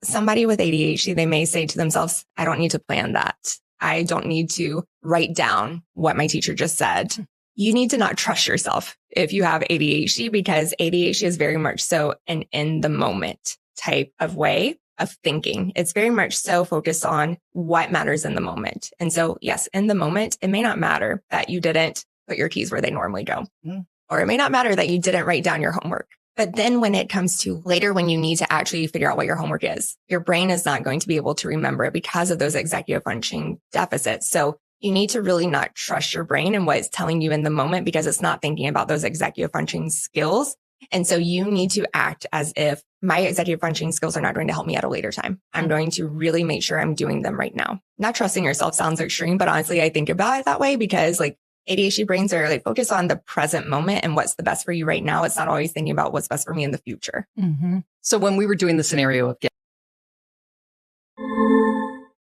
Somebody with ADHD, they may say to themselves, I don't need to plan that. I don't need to write down what my teacher just said. You need to not trust yourself if you have ADHD, because ADHD is very much so an in the moment type of way of thinking. It's very much so focused on what matters in the moment. And so, yes, in the moment, it may not matter that you didn't put your keys where they normally go, or it may not matter that you didn't write down your homework. But then when it comes to later, when you need to actually figure out what your homework is, your brain is not going to be able to remember it because of those executive functioning deficits. So you need to really not trust your brain and what it's telling you in the moment, because it's not thinking about those executive functioning skills. And so you need to act as if my executive functioning skills are not going to help me at a later time. I'm going to really make sure I'm doing them right now. Not trusting yourself sounds extreme, but honestly, I think about it that way because ADHD brains are focused on the present moment and what's the best for you right now. It's not always thinking about what's best for me in the future. So when we were doing the scenario of